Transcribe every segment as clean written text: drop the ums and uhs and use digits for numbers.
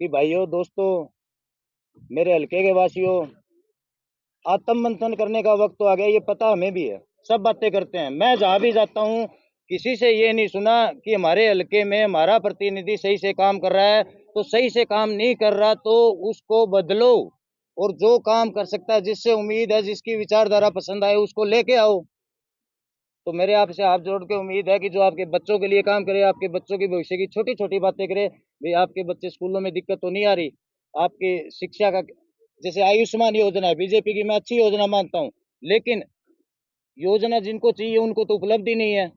कि भाइयों दोस्तों, मेरे हल्के के वासियों, आत्म मंथन करने का वक्त तो आ गया। ये पता हमें भी है, सब बातें करते हैं। मैं जहां भी जाता हूँ किसी से ये नहीं सुना कि हमारे हल्के में हमारा प्रतिनिधि सही से काम कर रहा है। तो सही से काम नहीं कर रहा तो उसको बदलो, और जो काम कर सकता है, जिससे उम्मीद है, जिसकी विचारधारा पसंद आए, उसको लेके आओ। तो मेरे आपसे हाथ जोड़ के उम्मीद है कि जो आपके बच्चों के लिए काम करे, आपके बच्चों की भविष्य की छोटी छोटी बातें करे। भाई आपके बच्चे स्कूलों में दिक्कत तो नहीं आ रही? आपकी शिक्षा का, जैसे आयुष्मान योजना है, बीजेपी की मैं अच्छी योजना मानता हूँ, लेकिन योजना जिनको चाहिए उनको तो उपलब्ध ही नहीं है।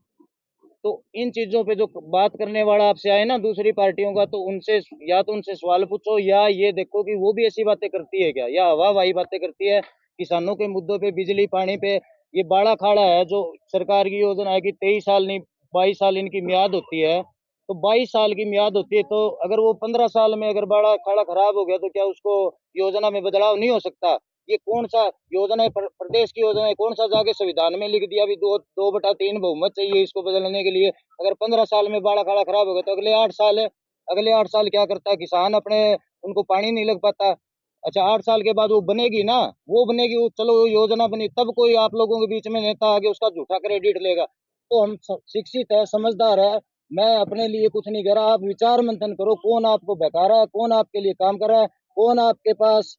तो इन चीजों पे जो बात करने वाला आपसे आए ना दूसरी पार्टियों का, तो उनसे या तो उनसे सवाल पूछो, या ये देखो कि वो भी ऐसी बातें करती है क्या, या हवाबाही बातें करती है किसानों के मुद्दों पे, बिजली पानी पे। ये बाड़ा खाड़ा है जो सरकार की योजना है कि 23 साल नहीं 22 साल इनकी मियाद होती है। तो 22 साल की मियाद होती है, तो अगर वो 15 साल में अगर बाड़ा खाड़ा खराब हो गया तो क्या उसको योजना में बदलाव नहीं हो सकता? ये कौन सा योजना है? प्रदेश की योजना है, कौन सा जाके संविधान में लिख दिया भी 2/3 बहुमत चाहिए इसको बदलने के लिए? अगर 15 साल में बाड़ा खाड़ा खराब हो गया तो अगले 8 साल है। अगले 8 साल क्या करता है किसान? अपने उनको पानी नहीं लग पाता। अच्छा, 8 साल के बाद वो बनेगी ना, वो बनेगी, वो चलो वो योजना बनी, तब कोई आप लोगों के बीच में नेता आगे उसका झूठा क्रेडिट लेगा। तो हम शिक्षित है, समझदार है। मैं अपने लिए कुछ नहीं कह रहा, आप विचार मंथन करो, कौन आपको बहका रहा है, कौन आपके लिए काम कर रहा है, कौन आपके पास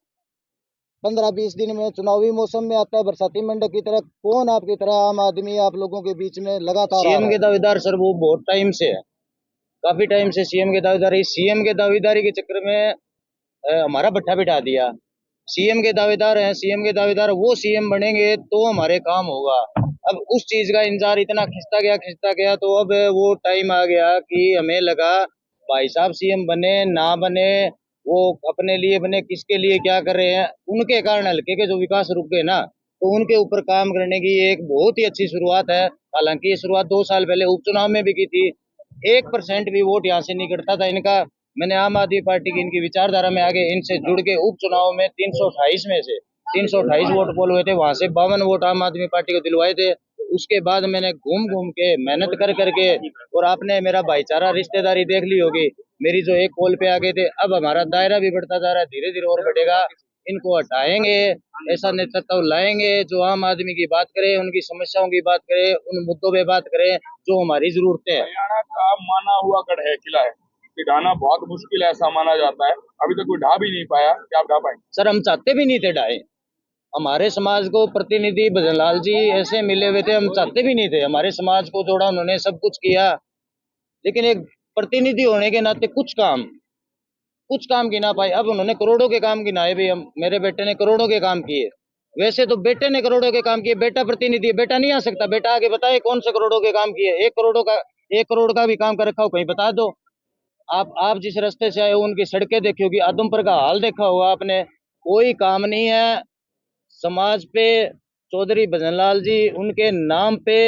15-20 दिन में चुनावी मौसम में आता है बरसाती मेंढक की तरह, कौन आपकी तरह आम आदमी आप लोगों के बीच में लगातार आ सीएम रहा के है। दावेदार सर वो बहुत टाइम से है, काफी टाइम से सीएम के दावेदारी, सीएम के दावेदारी के चक्कर में हमारा भट्ठा बिठा दिया। सीएम के दावेदार हैं, सीएम के दावेदार, वो सीएम बनेंगे तो हमारे काम होगा। अब उस चीज का इंतजार इतना खिंचता गया तो अब वो टाइम आ गया कि हमें लगा भाई साहब सीएम बने ना बने, वो अपने लिए बने, किसके लिए क्या कर रहे हैं, उनके कारण हल्के के जो विकास रुक गए ना, तो उनके ऊपर काम करने की एक बहुत ही अच्छी शुरुआत है। हालांकि ये शुरुआत 2 साल पहले उपचुनाव में भी की थी। 1% भी वोट यहाँ से नहीं कटता था इनका। मैंने आम आदमी पार्टी की इनकी विचारधारा में आगे इनसे जुड़ के उपचुनाव में 328 में से 328 वोट पोल हुए थे, वहां से 52 वोट आम आदमी पार्टी को दिलवाए थे। उसके बाद मैंने घूम घूम के मेहनत कर करके, और आपने मेरा भाईचारा रिश्तेदारी देख ली होगी, मेरी जो एक पोल पे आ गए थे, अब हमारा दायरा भी बढ़ता जा रहा है, धीरे धीरे और बढ़ेगा। इनको हटाएंगे, ऐसा नेतृत्व लाएंगे जो आम आदमी की बात करे, उनकी समस्याओं की बात करे, उन मुद्दों पे बात करे जो हमारी जरूरतें है। हरियाणा का माना हुआ गढ़ है, किला है, कि ढाना बहुत मुश्किल है ऐसा माना जाता है। अभी तक कोई ढा भी नहीं पाया, क्या आप ढा पाएंगे? सर हम चाहते भी नहीं थे ढाए। हमारे समाज को प्रतिनिधि भजनलाल जी ऐसे मिले हुए थे, हम चाहते भी नहीं थे। हमारे समाज को जोड़ा उन्होंने, सब कुछ किया, लेकिन एक प्रतिनिधि होने के नाते कुछ काम गिना पाए। अब उन्होंने करोड़ों के काम गिनाए भी, हम मेरे बेटे ने करोड़ों के काम किए। वैसे तो बेटे ने करोड़ों के काम किए, बेटा प्रतिनिधि, बेटा नहीं आ सकता, बेटा आगे बताए कौन से करोड़ों के काम किए। 1 करोड़ का भी काम कर रखा हो कहीं बता दो। आप जिस रास्ते से आए हो उनकी सड़कें देखी होगी, आदमपुर का हाल देखा होगा आपने, कोई काम नहीं है समाज पे। चौधरी भजनलाल जी उनके नाम पे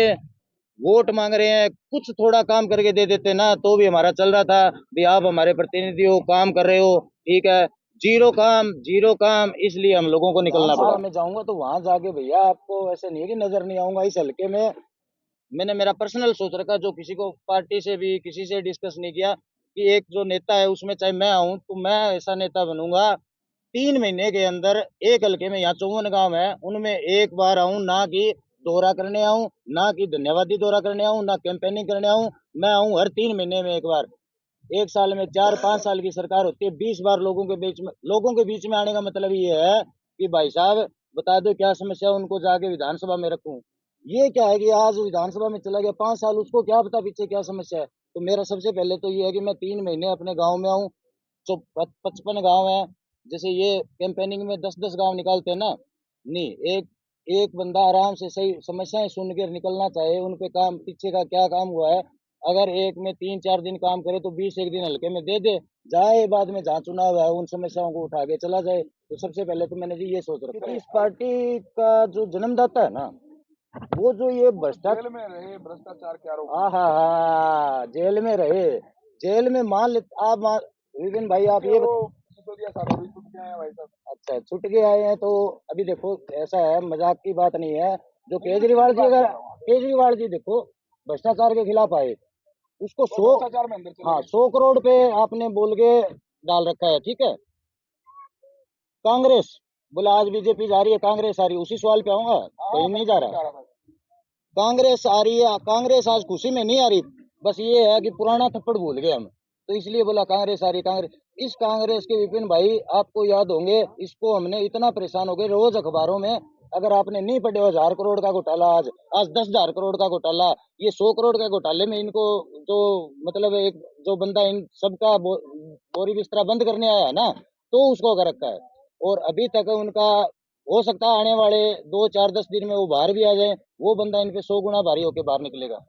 वोट मांग रहे हैं, कुछ थोड़ा काम करके दे देते ना तो भी हमारा चल रहा था। भी आप हमारे प्रतिनिधि हो, काम कर रहे हो, ठीक है। जीरो काम, इसलिए हम लोगों को निकलना पड़ा। मैं जाऊंगा तो वहां जाके भैया आपको ऐसे नहीं है कि नजर नहीं आऊंगा इस हल्के में। मैंने मेरा पर्सनल सोच रखा, जो किसी को पार्टी से भी किसी से डिस्कस नहीं किया, कि एक जो नेता है उसमें चाहे मैं आऊं तो मैं ऐसा नेता बनूंगा 3 महीने के अंदर। एक हल्के में यहाँ 54 गांव है, उनमें एक बार आऊं, ना कि दौरा करने आऊं, ना कि धन्यवादी दौरा करने आऊं, ना कैंपेनिंग करने आऊं। मैं आऊं हर 3 महीने में एक बार। एक साल में 4-5 साल की सरकार होती है, 20 बार लोगों के बीच में आने का मतलब ये है कि भाई साहब बता दो क्या समस्या है, उनको जाके विधानसभा में रखूं। ये क्या है कि आज विधानसभा में चला गया 5 साल, उसको क्या पता पीछे क्या समस्या है। तो मेरा सबसे पहले तो ये है कि मैं 3 महीने अपने गाँव में आऊँ। जो 55 गाँव है, जैसे ये कैंपेनिंग में 10-10 गाँव निकालते हैं ना, नहीं, एक एक बंदा आराम से सही समस्याएं सुन कर निकलना चाहे, उन पे काम पीछे का क्या काम हुआ है, अगर एक में 3-4 दिन काम करे तो 20 एक दिन हल्के में दे दे, जाए बाद में जहाँ चुनाव है उन समस्याओं को उठा के चला जाए। तो सबसे पहले तो मैंने जी ये सोच रखा है। इस पार्टी का जो जन्मदाता है ना, वो जो ये भ्रष्टाचार जेल में रहे, भ्रष्टाचार के आरोप हाँ हाँ हाँ, जेल में रहे, जेल में मान ले विपिन भाई आप ये सिसोदिया साहब अभी छूट गए हैं भाई साहब। अच्छा छुट के आए हैं तो अभी देखो ऐसा है, मजाक की बात नहीं है। जो केजरीवाल जी, अगर केजरीवाल जी देखो भ्रष्टाचार के खिलाफ आए, उसको 100, भ्रष्टाचार में अंदर चले हाँ गए। 100 करोड़ पे आपने बोल के डाल रखा है, ठीक है। कांग्रेस, बोला आज बीजेपी जा रही है, कांग्रेस आ रही है, उसी सवाल पे आऊंगा, कहीं नहीं जा रहा। कांग्रेस आ रही है, कांग्रेस आज खुशी में नहीं आ रही, बस ये है कि पुराना थप्पड़ भूल गए हम, तो इसलिए बोला कांग्रेस आ रही, कांग्रेस। इस कांग्रेस के विपिन भाई आपको याद होंगे, इसको हमने इतना परेशान हो गए, रोज अखबारों में, अगर आपने नहीं पढ़े 1,000 करोड़ का घोटाला, आज 10,000 करोड़ का घोटाला, ये 100 करोड़ के घोटाले में इनको जो मतलब एक जो बंदा इन सबका बोरी बिस्तरा बंद करने आया है ना, तो उसको कर रखा है। और अभी तक उनका हो सकता है आने वाले 2 4 10 दिन में वो बाहर भी आ जाए, वो बंदा इन पे 100 गुना भारी होके बाहर निकलेगा।